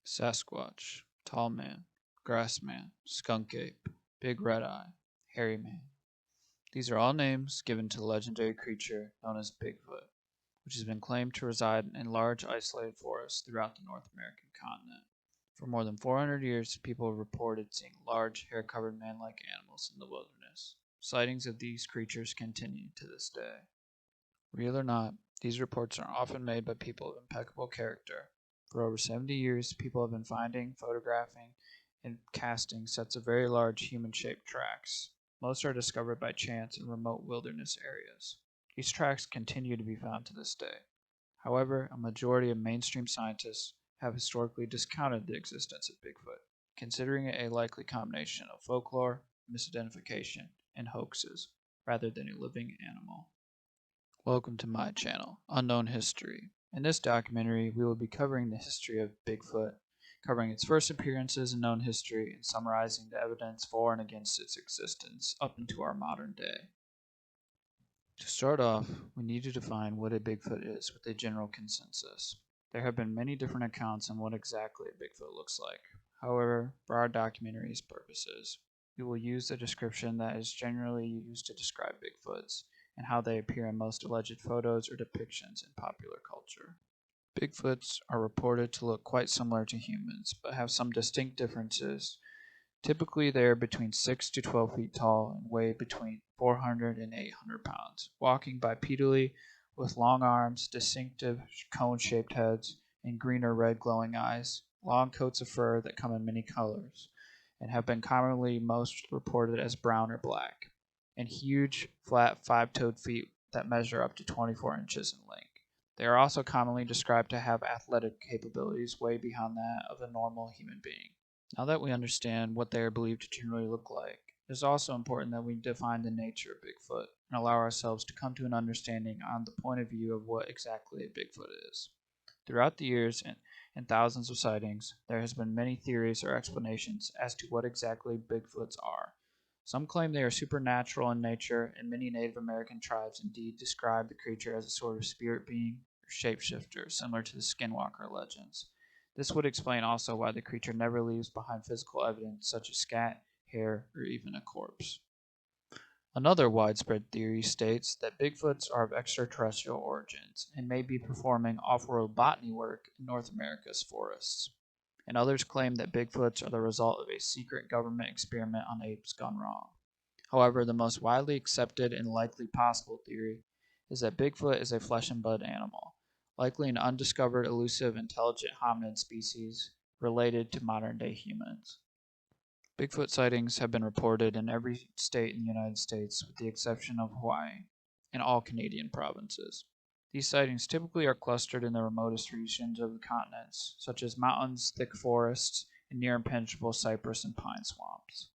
Sasquatch, Tall Man, Grass Man, Skunk Ape, Big Red Eye, Hairy Man. These are all names given to the legendary creature known as Bigfoot, which has been claimed to reside in large isolated forests throughout the North American continent. For more than 400 years, people have reported seeing large, hair-covered man-like animals in the wilderness. Sightings of these creatures continue to this day. Real or not, these reports are often made by people of impeccable character. For over 70 years, people have been finding, photographing, and casting sets of very large human-shaped tracks. Most are discovered by chance in remote wilderness areas. These tracks continue to be found to this day. However, a majority of mainstream scientists have historically discounted the existence of Bigfoot, considering it a likely combination of folklore, misidentification, and hoaxes, rather than a living animal. Welcome to my channel, Unknown History. In this documentary, we will be covering the history of Bigfoot, covering its first appearances in known history, and summarizing the evidence for and against its existence up into our modern day. To start off, we need to define what a Bigfoot is with a general consensus. There have been many different accounts on what exactly a Bigfoot looks like. However, for our documentary's purposes, we will use the description that is generally used to describe Bigfoots and how they appear in most alleged photos or depictions in popular culture. Bigfoots are reported to look quite similar to humans, but have some distinct differences. Typically, they are between 6 to 12 feet tall and weigh between 400 and 800 pounds, walking bipedally with long arms, distinctive cone-shaped heads, and green or red glowing eyes, long coats of fur that come in many colors, and have been commonly most reported as brown or black, and huge, flat, five-toed feet that measure up to 24 inches in length. They are also commonly described to have athletic capabilities way beyond that of a normal human being. Now that we understand what they are believed to generally look like, it is also important that we define the nature of Bigfoot and allow ourselves to come to an understanding on the point of view of what exactly a Bigfoot is. Throughout the years and thousands of sightings, there has been many theories or explanations as to what exactly Bigfoots are. Some claim they are supernatural in nature, and many Native American tribes indeed describe the creature as a sort of spirit being or shapeshifter, similar to the Skinwalker legends. This would explain also why the creature never leaves behind physical evidence such as scat, hair, or even a corpse. Another widespread theory states that Bigfoots are of extraterrestrial origins and may be performing off-world botany work in North America's forests. And others claim that Bigfoots are the result of a secret government experiment on apes gone wrong. However, the most widely accepted and likely possible theory is that Bigfoot is a flesh and blood animal, likely an undiscovered, elusive, intelligent hominid species related to modern-day humans. Bigfoot sightings have been reported in every state in the United States with the exception of Hawaii, and all Canadian provinces. These sightings typically are clustered in the remotest regions of the continents, such as mountains, thick forests, and near impenetrable cypress and pine swamps.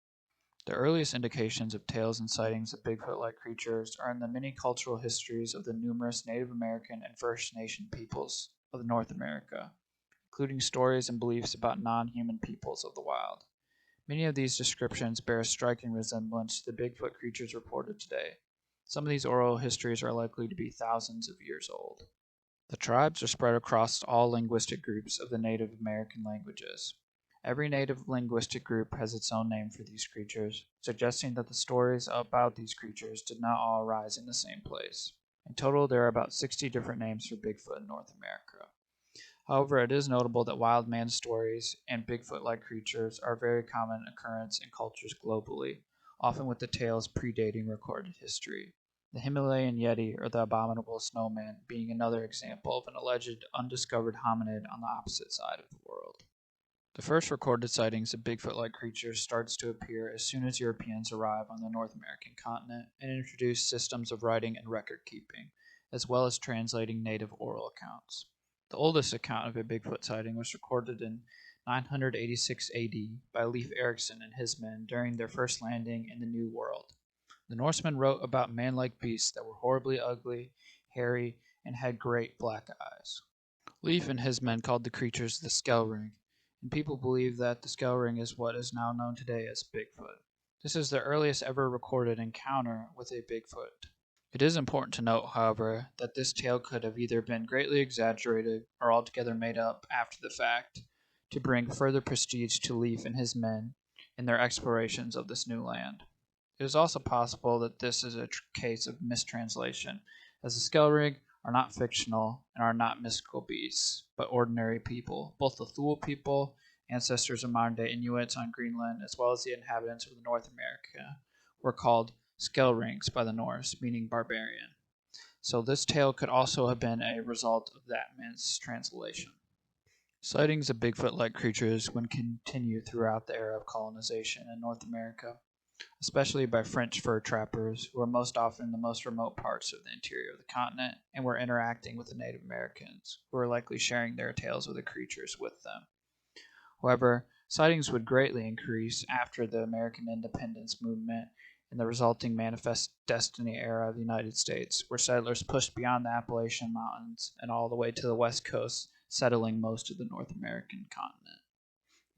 The earliest indications of tales and sightings of Bigfoot-like creatures are in the many cultural histories of the numerous Native American and First Nation peoples of North America, including stories and beliefs about non-human peoples of the wild. Many of these descriptions bear a striking resemblance to the Bigfoot creatures reported today. Some of these oral histories are likely to be thousands of years old. The tribes are spread across all linguistic groups of the Native American languages. Every native linguistic group has its own name for these creatures, suggesting that the stories about these creatures did not all arise in the same place. In total, there are about 60 different names for Bigfoot in North America. However, it is notable that wild man stories and Bigfoot-like creatures are a very common occurrence in cultures globally, often with the tales predating recorded history. The Himalayan Yeti or the abominable snowman being another example of an alleged undiscovered hominid on the opposite side of the world. The first recorded sightings of Bigfoot-like creatures starts to appear as soon as Europeans arrive on the North American continent and introduce systems of writing and record keeping, as well as translating native oral accounts. The oldest account of a Bigfoot sighting was recorded in 986 AD by Leif Erikson and his men during their first landing in the New World. The Norsemen wrote about man-like beasts that were horribly ugly, hairy, and had great black eyes. Leif and his men called the creatures the Skelring, and people believe that the Skelring is what is now known today as Bigfoot. This is the earliest ever recorded encounter with a Bigfoot. It is important to note, however, that this tale could have either been greatly exaggerated or altogether made up after the fact to bring further prestige to Leaf and his men in their explorations of this new land. It is also possible that this is a case of mistranslation, as the Skelrig are not fictional and are not mystical beasts, but ordinary people. Both the Thule people, ancestors of modern-day Inuits on Greenland, as well as the inhabitants of North America, were called Skelrings by the Norse, meaning barbarian. So this tale could also have been a result of that mistranslation. Sightings of Bigfoot-like creatures would continue throughout the era of colonization in North America, especially by French fur trappers, who were most often in the most remote parts of the interior of the continent and were interacting with the Native Americans, who were likely sharing their tales of the creatures with them. However, sightings would greatly increase after the American independence movement and the resulting Manifest Destiny era of the United States, where settlers pushed beyond the Appalachian Mountains and all the way to the West Coast, settling most of the North American continent.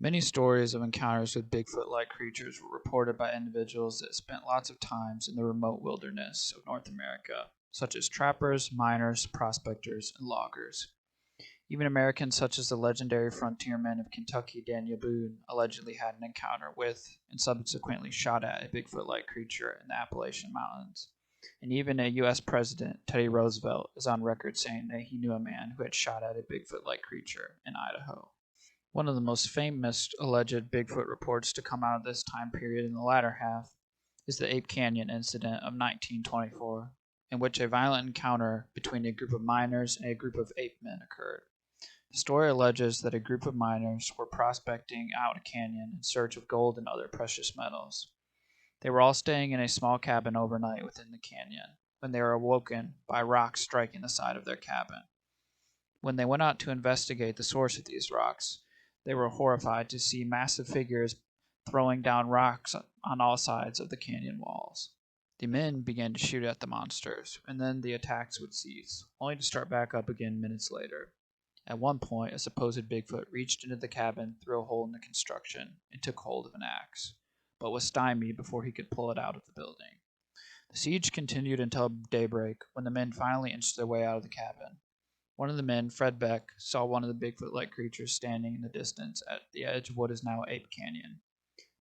Many stories of encounters with Bigfoot-like creatures were reported by individuals that spent lots of times in the remote wilderness of North America, such as trappers, miners, prospectors, and loggers. Even Americans such as the legendary frontierman of Kentucky, Daniel Boone, allegedly had an encounter with and subsequently shot at a Bigfoot-like creature in the Appalachian Mountains. And even a U.S. President, Teddy Roosevelt, is on record saying that he knew a man who had shot at a Bigfoot-like creature in Idaho. One of the most famous alleged Bigfoot reports to come out of this time period in the latter half is the Ape Canyon incident of 1924, in which a violent encounter between a group of miners and a group of ape men occurred. The story alleges that a group of miners were prospecting out a canyon in search of gold and other precious metals. They were all staying in a small cabin overnight within the canyon when they were awoken by rocks striking the side of their cabin. When they went out to investigate the source of these rocks, they were horrified to see massive figures throwing down rocks on all sides of the canyon walls. The men began to shoot at the monsters, and then the attacks would cease, only to start back up again minutes later. At one point, a supposed Bigfoot reached into the cabin through a hole in the construction and took hold of an axe, but was stymied before he could pull it out of the building. The siege continued until daybreak, when the men finally inched their way out of the cabin. One of the men, Fred Beck, saw one of the Bigfoot-like creatures standing in the distance at the edge of what is now Ape Canyon.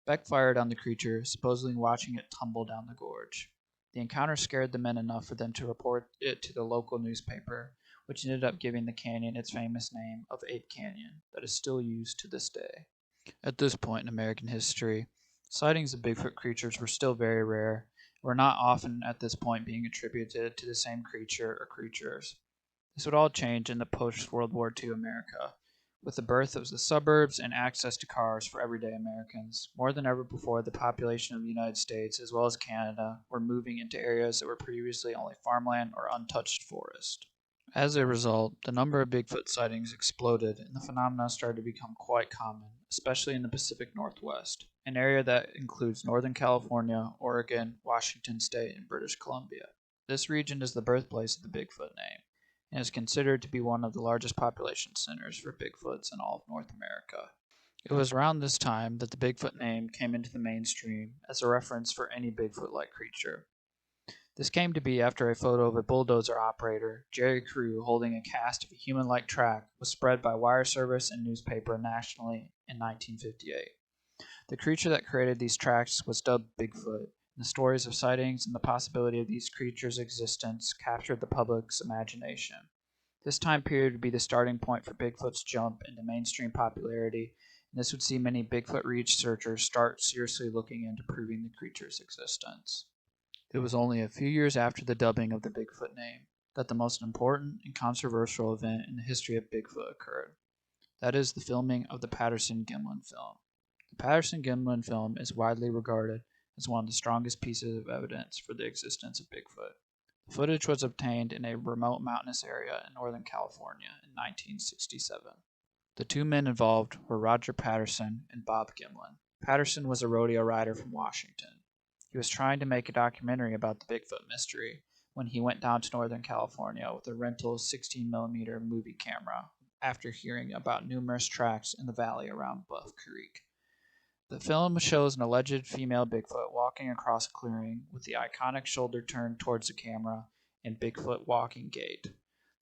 Beck fired on the creature, supposedly watching it tumble down the gorge. The encounter scared the men enough for them to report it to the local newspaper, which ended up giving the canyon its famous name of Ape Canyon, that is still used to this day. At this point in American history, sightings of Bigfoot creatures were still very rare, and were not often at this point being attributed to the same creature or creatures. This would all change in the post-World War II America, with the birth of the suburbs and access to cars for everyday Americans. More than ever before, the population of the United States, as well as Canada, were moving into areas that were previously only farmland or untouched forest. As a result, the number of Bigfoot sightings exploded, and the phenomena started to become quite common, especially in the Pacific Northwest, an area that includes Northern California, Oregon, Washington State, and British Columbia. This region is the birthplace of the Bigfoot name, and is considered to be one of the largest population centers for Bigfoots in all of North America. It was around this time that the Bigfoot name came into the mainstream as a reference for any Bigfoot-like creature. This came to be after a photo of a bulldozer operator, Jerry Crew, holding a cast of a human-like track was spread by wire service and newspaper nationally in 1958. The creature that created these tracks was dubbed Bigfoot. The stories of sightings and the possibility of these creatures' existence captured the public's imagination. This time period would be the starting point for Bigfoot's jump into mainstream popularity, and this would see many Bigfoot researchers start seriously looking into proving the creature's existence. It was only a few years after the dubbing of the Bigfoot name that the most important and controversial event in the history of Bigfoot occurred. That is the filming of the Patterson-Gimlin film. The Patterson-Gimlin film is widely regarded as one of the strongest pieces of evidence for the existence of Bigfoot. The footage was obtained in a remote mountainous area in Northern California in 1967. The two men involved were Roger Patterson and Bob Gimlin. Patterson was a rodeo rider from Washington. He was trying to make a documentary about the Bigfoot mystery when he went down to Northern California with a rental 16mm movie camera after hearing about numerous tracks in the valley around Buff Creek. The film shows an alleged female Bigfoot walking across a clearing with the iconic shoulder turned towards the camera and Bigfoot walking gait.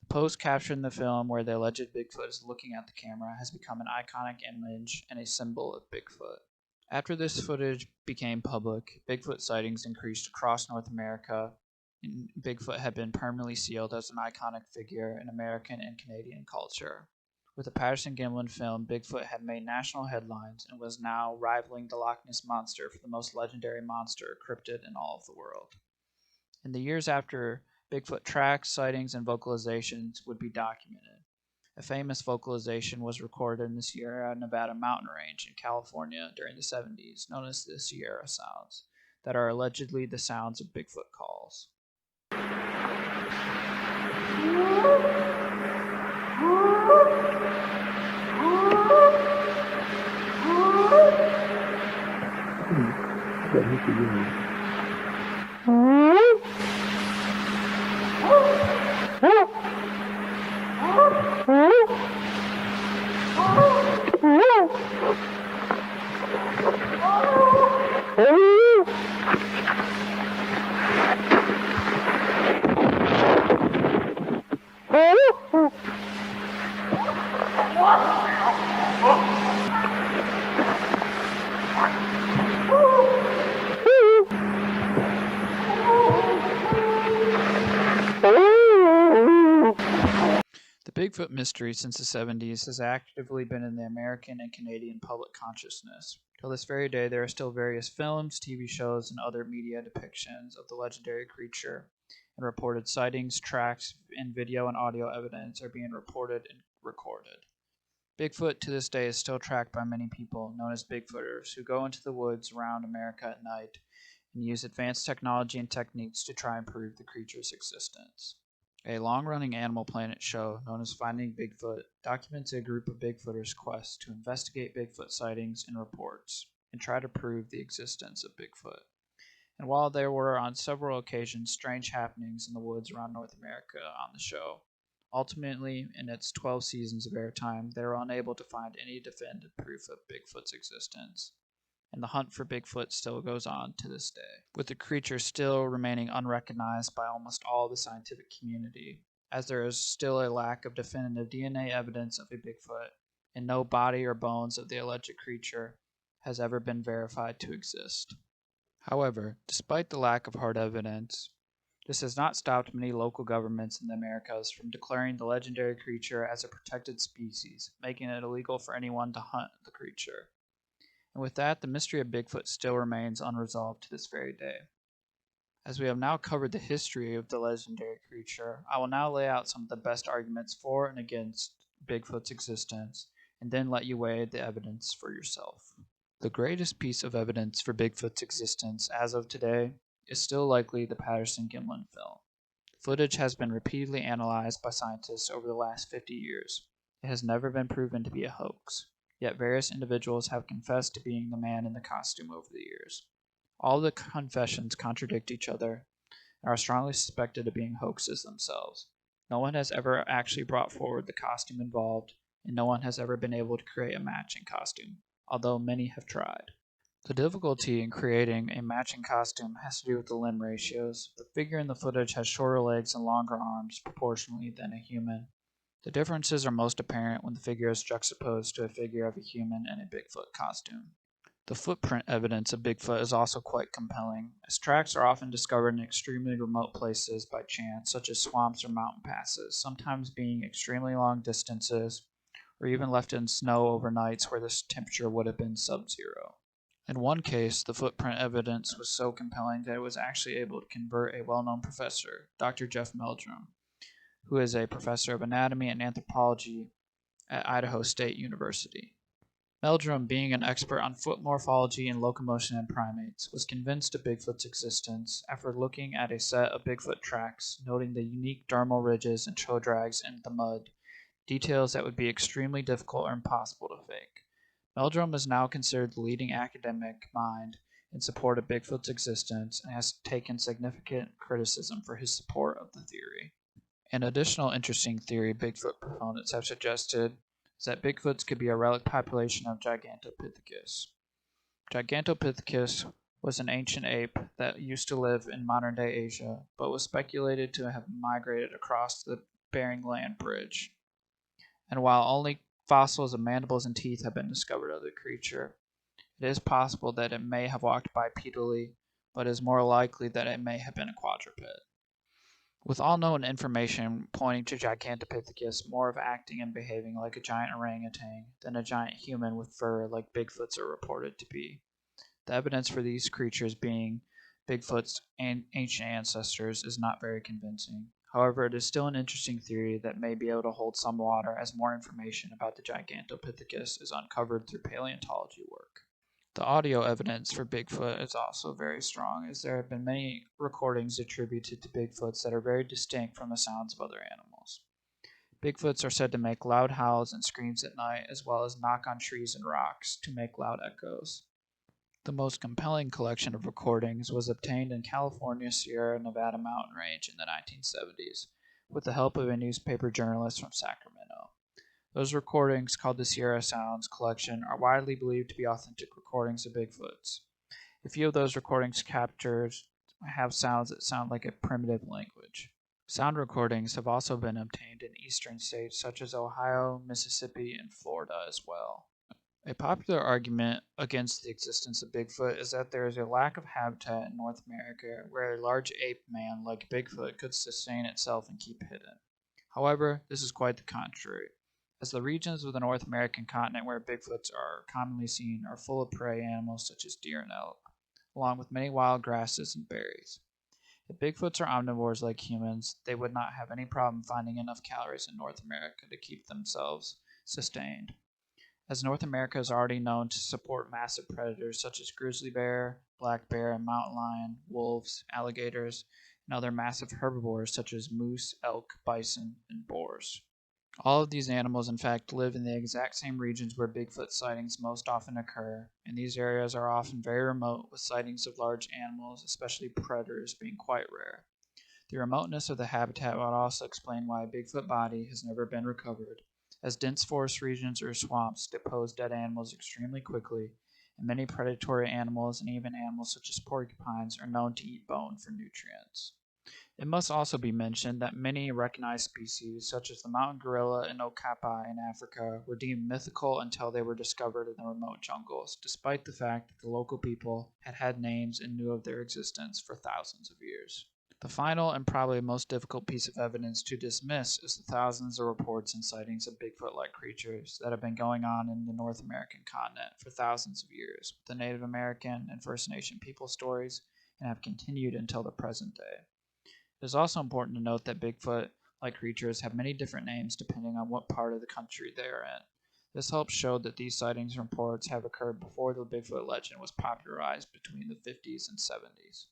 The pose captured in the film where the alleged Bigfoot is looking at the camera has become an iconic image and a symbol of Bigfoot. After this footage became public, Bigfoot sightings increased across North America, and Bigfoot had been permanently sealed as an iconic figure in American and Canadian culture. With the Patterson-Gimlin film, Bigfoot had made national headlines and was now rivaling the Loch Ness Monster for the most legendary monster cryptid in all of the world. In the years after, Bigfoot tracks, sightings, and vocalizations would be documented. A famous vocalization was recorded in the Sierra Nevada mountain range in California during the 70s, known as the Sierra Sounds, that are allegedly the sounds of Bigfoot calls. The Bigfoot mystery since the 70s has actively been in the American and Canadian public consciousness. Till this very day, there are still various films, TV shows, and other media depictions of the legendary creature, and reported sightings, tracks, and video and audio evidence are being reported and recorded. Bigfoot to this day is still tracked by many people, known as Bigfooters, who go into the woods around America at night and use advanced technology and techniques to try and prove the creature's existence. A long-running Animal Planet show known as Finding Bigfoot documents a group of Bigfooters' quest to investigate Bigfoot sightings and reports and try to prove the existence of Bigfoot. And while there were on several occasions strange happenings in the woods around North America on the show, ultimately, in its 12 seasons of airtime, they were unable to find any definitive proof of Bigfoot's existence. And the hunt for Bigfoot still goes on to this day, with the creature still remaining unrecognized by almost all the scientific community, as there is still a lack of definitive DNA evidence of a Bigfoot, and no body or bones of the alleged creature has ever been verified to exist. However, despite the lack of hard evidence, this has not stopped many local governments in the Americas from declaring the legendary creature as a protected species, making it illegal for anyone to hunt the creature. And with that, the mystery of Bigfoot still remains unresolved to this very day. As we have now covered the history of the legendary creature, I will now lay out some of the best arguments for and against Bigfoot's existence, and then let you weigh the evidence for yourself. The greatest piece of evidence for Bigfoot's existence as of today is still likely the Patterson-Gimlin film. Footage has been repeatedly analyzed by scientists over the last 50 years. It has never been proven to be a hoax. Yet various individuals have confessed to being the man in the costume over the years. All the confessions contradict each other and are strongly suspected of being hoaxes themselves. No one has ever actually brought forward the costume involved, and no one has ever been able to create a matching costume, although many have tried. The difficulty in creating a matching costume has to do with the limb ratios. The figure in the footage has shorter legs and longer arms proportionally than a human. The differences are most apparent when the figure is juxtaposed to a figure of a human in a Bigfoot costume. The footprint evidence of Bigfoot is also quite compelling, as tracks are often discovered in extremely remote places by chance, such as swamps or mountain passes, sometimes being extremely long distances, or even left in snow overnights where the temperature would have been sub-zero. In one case, the footprint evidence was so compelling that it was actually able to convert a well-known professor, Dr. Jeff Meldrum, who is a professor of anatomy and anthropology at Idaho State University. Meldrum, being an expert on foot morphology and locomotion in primates, was convinced of Bigfoot's existence after looking at a set of Bigfoot tracks, noting the unique dermal ridges and toe drags in the mud, details that would be extremely difficult or impossible to fake. Meldrum is now considered the leading academic mind in support of Bigfoot's existence and has taken significant criticism for his support of the theory. An additional interesting theory Bigfoot proponents have suggested is that Bigfoots could be a relic population of Gigantopithecus. Gigantopithecus was an ancient ape that used to live in modern-day Asia, but was speculated to have migrated across the Bering Land Bridge. And while only fossils of mandibles and teeth have been discovered of the creature, it is possible that it may have walked bipedally, but it is more likely that it may have been a quadruped. With all known information pointing to Gigantopithecus more of acting and behaving like a giant orangutan than a giant human with fur like Bigfoots are reported to be. The evidence for these creatures being Bigfoot's ancient ancestors is not very convincing. However, it is still an interesting theory that may be able to hold some water as more information about the Gigantopithecus is uncovered through paleontology work. The audio evidence for Bigfoot is also very strong, as there have been many recordings attributed to Bigfoots that are very distinct from the sounds of other animals. Bigfoots are said to make loud howls and screams at night, as well as knock on trees and rocks to make loud echoes. The most compelling collection of recordings was obtained in California's Sierra Nevada mountain range in the 1970s, with the help of a newspaper journalist from Sacramento. Those recordings, called the Sierra Sounds Collection, are widely believed to be authentic recordings of Bigfoots. A few of those recordings captures have sounds that sound like a primitive language. Sound recordings have also been obtained in eastern states such as Ohio, Mississippi, and Florida as well. A popular argument against the existence of Bigfoot is that there is a lack of habitat in North America where a large ape man like Bigfoot could sustain itself and keep hidden. However, this is quite the contrary, as the regions of the North American continent where Bigfoots are commonly seen are full of prey animals such as deer and elk, along with many wild grasses and berries. If Bigfoots are omnivores like humans, they would not have any problem finding enough calories in North America to keep themselves sustained, as North America is already known to support massive predators such as grizzly bear, black bear, and mountain lion, wolves, alligators, and other massive herbivores such as moose, elk, bison, and boars. All of these animals, in fact, live in the exact same regions where Bigfoot sightings most often occur, and these areas are often very remote, with sightings of large animals, especially predators, being quite rare. The remoteness of the habitat would also explain why a Bigfoot body has never been recovered, as dense forest regions or swamps depose dead animals extremely quickly, and many predatory animals and even animals such as porcupines are known to eat bone for nutrients. It must also be mentioned that many recognized species, such as the mountain gorilla and okapi in Africa, were deemed mythical until they were discovered in the remote jungles, despite the fact that the local people had had names and knew of their existence for thousands of years. The final and probably most difficult piece of evidence to dismiss is the thousands of reports and sightings of Bigfoot-like creatures that have been going on in the North American continent for thousands of years, with the Native American and First Nation people stories, and have continued until the present day. It is also important to note that Bigfoot-like creatures have many different names depending on what part of the country they are in. This helps show that these sightings and reports have occurred before the Bigfoot legend was popularized between the 50s and 70s.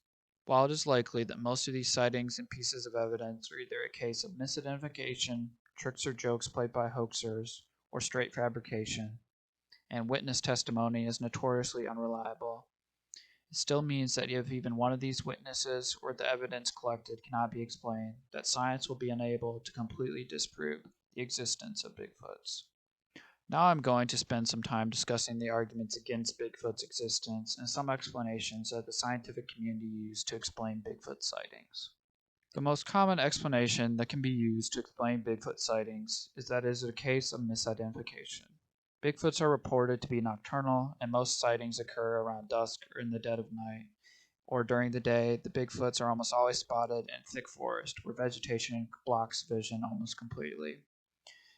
While it is likely that most of these sightings and pieces of evidence are either a case of misidentification, tricks or jokes played by hoaxers, or straight fabrication, and witness testimony is notoriously unreliable, it still means that if even one of these witnesses or the evidence collected cannot be explained, that science will be unable to completely disprove the existence of Bigfoots. Now I'm going to spend some time discussing the arguments against Bigfoot's existence and some explanations that the scientific community used to explain Bigfoot sightings. The most common explanation that can be used to explain Bigfoot sightings is that it is a case of misidentification. Bigfoots are reported to be nocturnal, and most sightings occur around dusk or in the dead of night, or during the day. The Bigfoots are almost always spotted in thick forest, where vegetation blocks vision almost completely.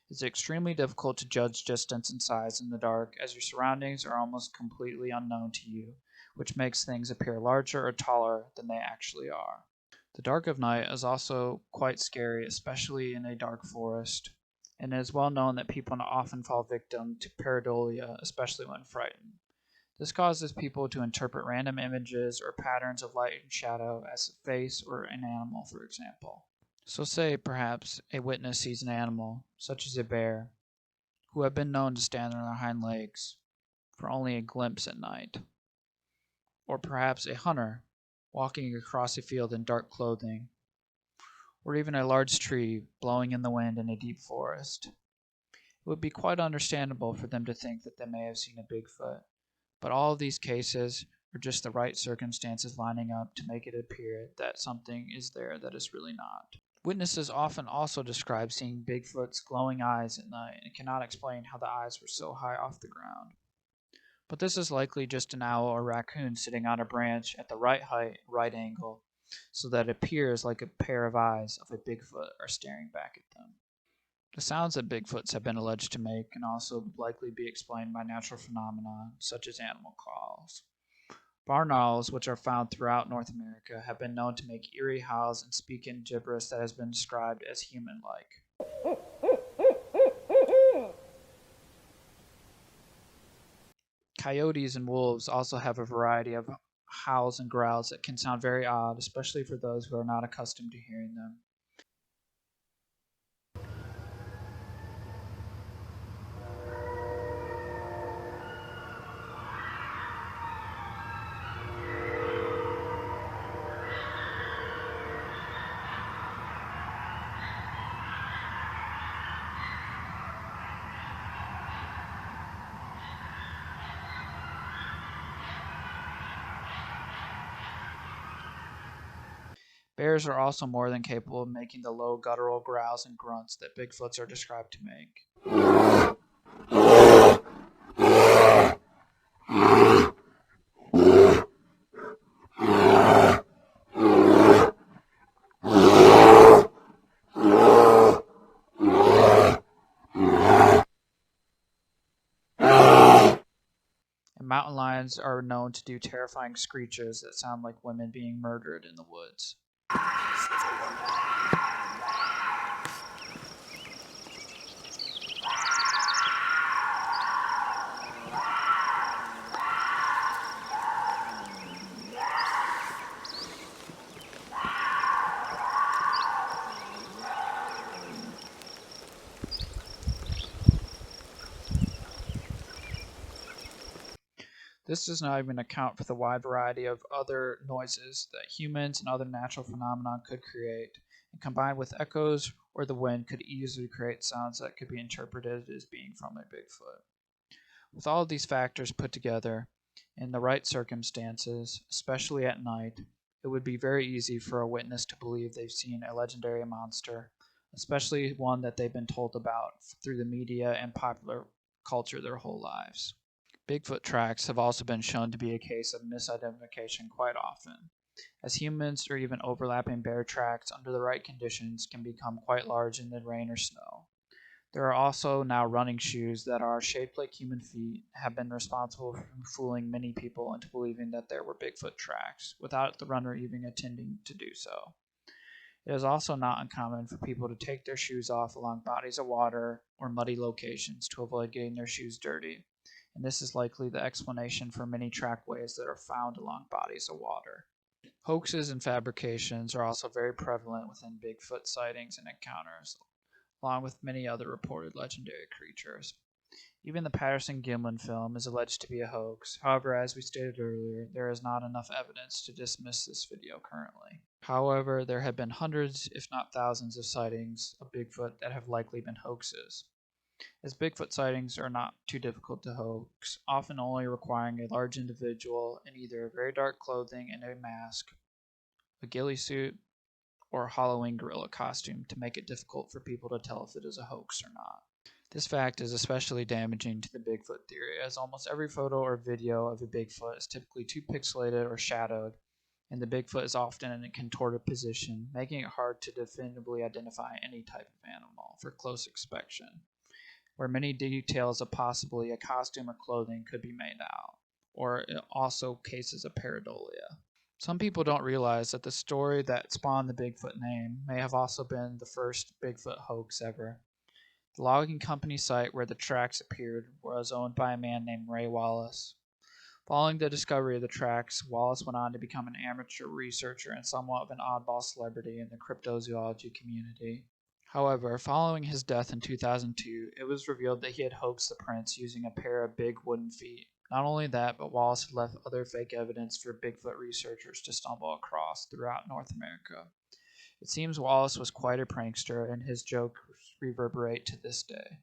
It's extremely difficult to judge distance and size in the dark, as your surroundings are almost completely unknown to you, which makes things appear larger or taller than they actually are. The dark of night is also quite scary, especially in a dark forest, and it is well known that people often fall victim to pareidolia, especially when frightened. This causes people to interpret random images or patterns of light and shadow as a face or an animal, for example. So say, perhaps, a witness sees an animal, such as a bear, who have been known to stand on their hind legs for only a glimpse at night. Or perhaps a hunter, walking across a field in dark clothing, or even a large tree blowing in the wind in a deep forest. It would be quite understandable for them to think that they may have seen a Bigfoot, but all of these cases are just the right circumstances lining up to make it appear that something is there that is really not. Witnesses often also describe seeing Bigfoot's glowing eyes at night and cannot explain how the eyes were so high off the ground. But this is likely just an owl or raccoon sitting on a branch at the right height, right angle, so that it appears like a pair of eyes of a Bigfoot are staring back at them. The sounds that Bigfoots have been alleged to make can also likely be explained by natural phenomena such as animal calls. Barn owls, which are found throughout North America, have been known to make eerie howls and speak in gibberish that has been described as human-like. Coyotes and wolves also have a variety of howls and growls that can sound very odd, especially for those who are not accustomed to hearing them. Bears are also more than capable of making the low guttural growls and grunts that Bigfoots are described to make. And mountain lions are known to do terrifying screeches that sound like women being murdered in the woods. This does not even account for the wide variety of other noises that humans and other natural phenomena could create, and combined with echoes or the wind could easily create sounds that could be interpreted as being from a Bigfoot. With all of these factors put together, in the right circumstances, especially at night, it would be very easy for a witness to believe they've seen a legendary monster, especially one that they've been told about through the media and popular culture their whole lives. Bigfoot tracks have also been shown to be a case of misidentification quite often, as humans or even overlapping bear tracks under the right conditions can become quite large in the rain or snow. There are also now running shoes that are shaped like human feet, have been responsible for fooling many people into believing that there were Bigfoot tracks, without the runner even intending to do so. It is also not uncommon for people to take their shoes off along bodies of water or muddy locations to avoid getting their shoes dirty, and this is likely the explanation for many trackways that are found along bodies of water. Hoaxes and fabrications are also very prevalent within Bigfoot sightings and encounters, along with many other reported legendary creatures. Even the Patterson-Gimlin film is alleged to be a hoax. However, as we stated earlier, there is not enough evidence to dismiss this video currently. However, there have been hundreds, if not thousands, of sightings of Bigfoot that have likely been hoaxes. As Bigfoot sightings are not too difficult to hoax, often only requiring a large individual in either very dark clothing and a mask, a ghillie suit, or a Halloween gorilla costume to make it difficult for people to tell if it is a hoax or not. This fact is especially damaging to the Bigfoot theory, as almost every photo or video of a Bigfoot is typically too pixelated or shadowed, and the Bigfoot is often in a contorted position, making it hard to definitively identify any type of animal for close inspection, where many details of possibly a costume or clothing could be made out, or also cases of pareidolia. Some people don't realize that the story that spawned the Bigfoot name may have also been the first Bigfoot hoax ever. The logging company site where the tracks appeared was owned by a man named Ray Wallace. Following the discovery of the tracks, Wallace went on to become an amateur researcher and somewhat of an oddball celebrity in the cryptozoology community. However, following his death in 2002, it was revealed that he had hoaxed the prints using a pair of big wooden feet. Not only that, but Wallace had left other fake evidence for Bigfoot researchers to stumble across throughout North America. It seems Wallace was quite a prankster, and his jokes reverberate to this day.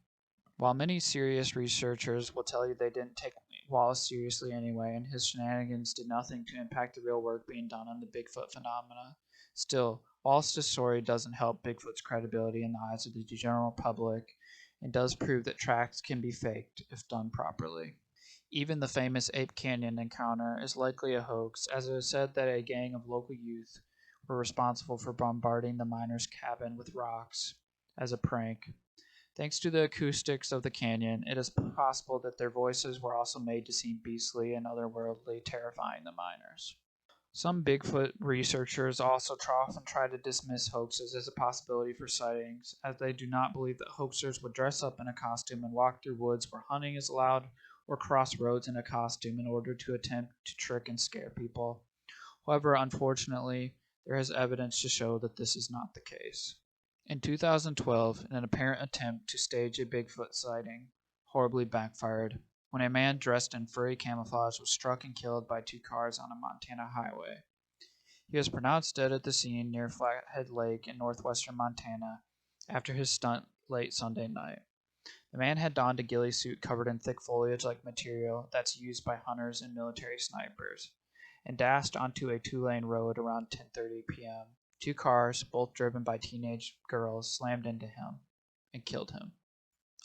While many serious researchers will tell you they didn't take Wallace seriously anyway, and his shenanigans did nothing to impact the real work being done on the Bigfoot phenomena, still, Whilst this story doesn't help Bigfoot's credibility in the eyes of the general public, it does prove that tracks can be faked if done properly. Even the famous Ape Canyon encounter is likely a hoax, as it is said that a gang of local youth were responsible for bombarding the miner's cabin with rocks as a prank. Thanks to the acoustics of the canyon, it is possible that their voices were also made to seem beastly and otherworldly, terrifying the miners. Some Bigfoot researchers also often try to dismiss hoaxes as a possibility for sightings, as they do not believe that hoaxers would dress up in a costume and walk through woods where hunting is allowed, or cross roads in a costume in order to attempt to trick and scare people. However, unfortunately, there is evidence to show that this is not the case. In 2012, in an apparent attempt to stage a Bigfoot sighting, horribly backfired when a man dressed in furry camouflage was struck and killed by two cars on a Montana highway. He was pronounced dead at the scene near Flathead Lake in northwestern Montana after his stunt late Sunday night. The man had donned a ghillie suit covered in thick foliage-like material that's used by hunters and military snipers, and dashed onto a two-lane road around 10:30 p.m. Two cars, both driven by teenage girls, slammed into him and killed him.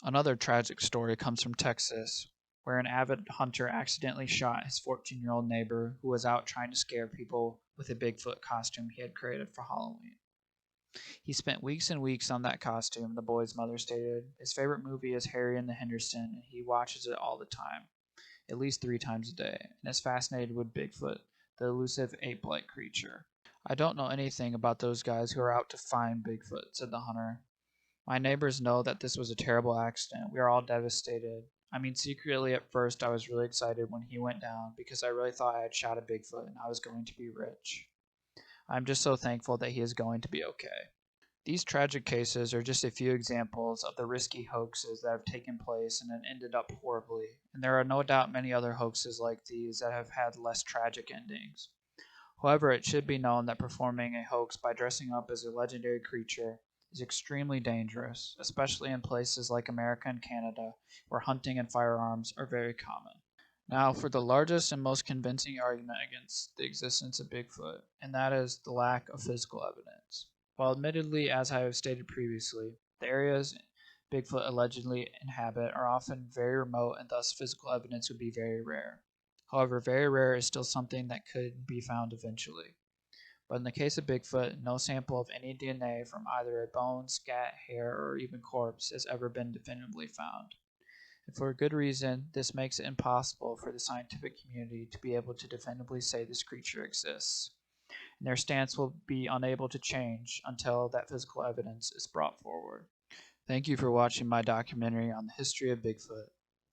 Another tragic story comes from Texas, where an avid hunter accidentally shot his 14-year-old neighbor who was out trying to scare people with a Bigfoot costume he had created for Halloween. He spent weeks and weeks on that costume, the boy's mother stated. His favorite movie is Harry and the Henderson, and he watches it all the time, at least 3 times a day, and is fascinated with Bigfoot, the elusive ape-like creature. I don't know anything about those guys who are out to find Bigfoot, said the hunter. My neighbors know that this was a terrible accident. We are all devastated. I mean, secretly at first I was really excited when he went down because I really thought I had shot a Bigfoot and I was going to be rich. I'm just so thankful that he is going to be okay. These tragic cases are just a few examples of the risky hoaxes that have taken place and have ended up horribly, and there are no doubt many other hoaxes like these that have had less tragic endings. However, it should be known that performing a hoax by dressing up as a legendary creature is extremely dangerous, especially in places like America and Canada, where hunting and firearms are very common. Now, for the largest and most convincing argument against the existence of Bigfoot, and that is the lack of physical evidence. While admittedly, as I have stated previously, the areas Bigfoot allegedly inhabit are often very remote and thus physical evidence would be very rare. However, very rare is still something that could be found eventually. But in the case of Bigfoot, no sample of any DNA from either a bone, scat, hair, or even corpse has ever been definitively found. And for a good reason, this makes it impossible for the scientific community to be able to definitively say this creature exists. And their stance will be unable to change until that physical evidence is brought forward. Thank you for watching my documentary on the history of Bigfoot.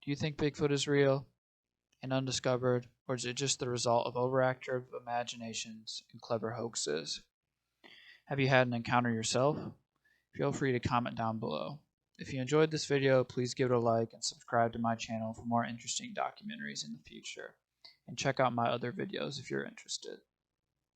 Do you think Bigfoot is real and undiscovered, or is it just the result of overactive imaginations and clever hoaxes? Have you had an encounter yourself? Feel free to comment down below. If you enjoyed this video, please give it a like and subscribe to my channel for more interesting documentaries in the future. And check out my other videos if you're interested.